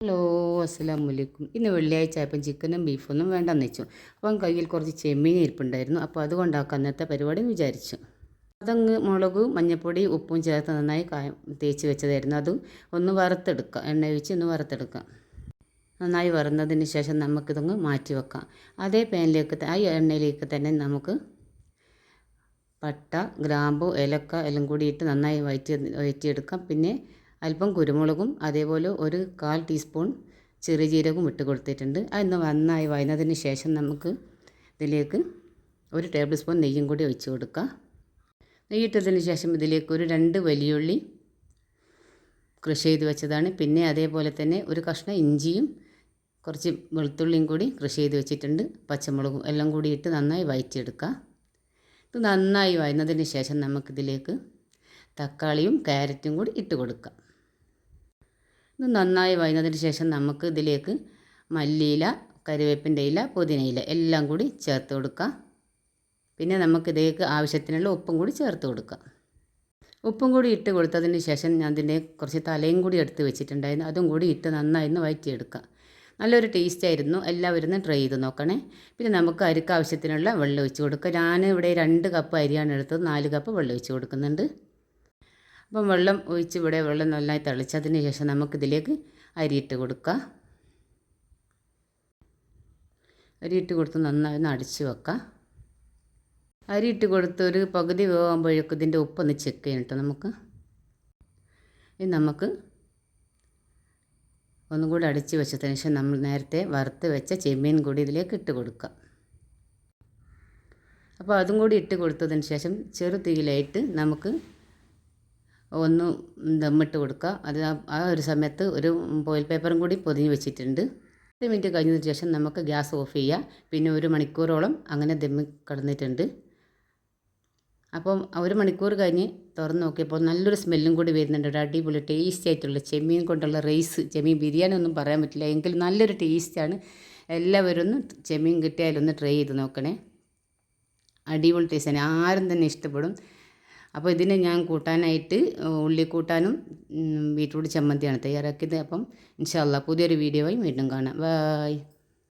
Hello, അസ്സലാമു അലൈക്കും. ഇന്ന് വെള്ളിയാഴ്ച ആയപ്പം ചിക്കനും ബീഫൊന്നും വേണ്ടെന്ന് വെച്ചു. അപ്പം കയ്യിൽ കുറച്ച് ചെമ്മീൻ ഇരിപ്പുണ്ടായിരുന്നു. അപ്പോൾ അതുകൊണ്ടാക്കാം അന്നത്തെ പരിപാടി എന്ന് വിചാരിച്ചു. അതങ്ങ് മുളക്, മഞ്ഞൾപ്പൊടി, ഉപ്പും ചേർത്ത് നന്നായി തേച്ച് വെച്ചതായിരുന്നു. അതും ഒന്ന് വറുത്തെടുക്കാം, എണ്ണ ഒഴിച്ച് ഒന്ന് വറുത്തെടുക്കാം. നന്നായി വറുന്നതിന് ശേഷം നമുക്കിതൊന്ന് മാറ്റി വെക്കാം. അതേ പാനിലേക്ക് ആ എണ്ണയിലേക്ക് തന്നെ നമുക്ക് പട്ട, ഗ്രാമ്പു, ഏലക്ക എല്ലാം കൂടി ഇട്ട് നന്നായി വഴറ്റിയെടുക്കാം. പിന്നെ അല്പം കുരുമുളകും അതേപോലെ ഒരു 1/4 ടീസ്പൂൺ ചെറിയ ജീരകവും ഇട്ട് കൊടുത്തിട്ടുണ്ട്. അതൊന്ന് നന്നായി വഴന്നതിന് ശേഷം നമുക്ക് ഇതിലേക്ക് 1 ടേബിൾ സ്പൂൺ നെയ്യും കൂടി ഒഴിച്ച് കൊടുക്കാം. നെയ്യിട്ടതിന് ശേഷം ഇതിലേക്ക് ഒരു 2 വലിയുള്ളി ക്രഷ് ചെയ്ത് വെച്ചതാണ്. പിന്നെ അതേപോലെ തന്നെ ഒരു കഷ്ണം ഇഞ്ചിയും കുറച്ച് വെളുത്തുള്ളിയും കൂടി ക്രഷ് ചെയ്ത് വെച്ചിട്ടുണ്ട്. പച്ചമുളകും എല്ലാം കൂടി ഇട്ട് നന്നായി വഴറ്റിയെടുക്കാം. ഇത് നന്നായി വഴന്നതിന് ശേഷം നമുക്കിതിലേക്ക് തക്കാളിയും ക്യാരറ്റും കൂടി ഇട്ട് കൊടുക്കാം. ഇത് നന്നായി വഴന്നതിന് ശേഷം നമുക്ക് ഇതിലേക്ക് മല്ലിയില, കറിവേപ്പിൻ്റെ ഇല, പുതിനയില എല്ലാം കൂടി ചേർത്ത് കൊടുക്കാം. പിന്നെ നമുക്കിതിലേക്ക് ആവശ്യത്തിനുള്ള ഉപ്പും കൂടി ചേർത്ത് കൊടുക്കാം. ഉപ്പും കൂടി ഇട്ട് കൊടുത്തതിന് ശേഷം ഞാൻ ഇതിൻ്റെ കുറച്ച് തലയും കൂടി എടുത്ത് വെച്ചിട്ടുണ്ടായിരുന്നു. അതും കൂടി ഇട്ട് നന്നായി ഒന്ന് വഴറ്റിയെടുക്കാം. നല്ലൊരു ടേസ്റ്റ് ആയിരുന്നു. എല്ലാവരും ഒന്ന് ട്രൈ ചെയ്ത് നോക്കണേ. പിന്നെ നമുക്ക് അരിക്ക് ആവശ്യത്തിനുള്ള വെള്ളം ഒഴിച്ച് കൊടുക്കുക. ഞാൻ ഇവിടെ 2 കപ്പ് അരിയാണ് എടുത്തത്. 4 കപ്പ് വെള്ളം ഒഴിച്ച് കൊടുക്കുന്നുണ്ട്. അപ്പം വെള്ളം ഒഴിച്ച് ഇവിടെ വെള്ളം നന്നായി തിളച്ചതിന് ശേഷം നമുക്കിതിലേക്ക് അരിയിട്ട് കൊടുക്കുക. അരിയിട്ട് കൊടുത്ത് നന്നായി ഒന്ന് അടിച്ച് വെക്കാം. അരിയിട്ട് കൊടുത്ത് ഒരു പകുതി വേകുമ്പോഴേക്കും ഇതിൻ്റെ ഉപ്പൊന്ന് ചെക്ക് ചെയ്യണം കേട്ടോ. നമുക്ക് ഒന്നും കൂടി അടിച്ച് വെച്ചതിന് ശേഷം നമ്മൾ നേരത്തെ വറുത്ത് വെച്ച ചെമ്മീൻ കൂടി ഇതിലേക്ക് ഇട്ട് കൊടുക്കുക. അപ്പോൾ അതും കൂടി ഇട്ട് കൊടുത്തതിന് ശേഷം ചെറു തീയിലായിട്ട് നമുക്ക് ഒന്ന് ദമ്മിട്ട് കൊടുക്കുക. അത് ആ ഒരു സമയത്ത് ഒരു ഫോയിൽ പേപ്പറും കൂടി പൊതിഞ്ഞ് വെച്ചിട്ടുണ്ട്. 10 മിനിറ്റ് കഴിഞ്ഞതിന് ശേഷം നമുക്ക് ഗ്യാസ് ഓഫ് ചെയ്യുക. പിന്നെ 1 മണിക്കൂറോളം അങ്ങനെ ദമ്മി കിടന്നിട്ടുണ്ട്. അപ്പം 1 മണിക്കൂർ കഴിഞ്ഞ് തുറന്ന് നോക്കിയപ്പോൾ നല്ലൊരു സ്മെല്ലും കൂടി വരുന്നുണ്ട്. ഒരു അടിപൊളി ടേസ്റ്റി ആയിട്ടുള്ള ചെമ്മീൻ കൊണ്ടുള്ള റൈസ്. ചെമ്മീൻ ബിരിയാണി ഒന്നും പറയാൻ പറ്റില്ല, എങ്കിലും നല്ലൊരു ടേസ്റ്റാണ്. എല്ലാവരും ഒന്ന് ചെമ്മീൻ കിട്ടിയാലൊന്ന് ട്രൈ ചെയ്ത് നോക്കണേ. അടിപൊളി ടേസ്റ്റാണ്, ആരും തന്നെ ഇഷ്ടപ്പെടും. അപ്പോൾ ഇതിന് ഞാൻ കൂട്ടാനായിട്ട് ഉള്ളി കൂട്ടാനും ബീറ്റ്റൂട്ട് ചമ്മന്തിയാണ് തയ്യാറാക്കിയത്. അപ്പം ഇൻഷാ അല്ലാഹ് പുതിയൊരു വീഡിയോയും വീണ്ടും കാണാം. ബൈ.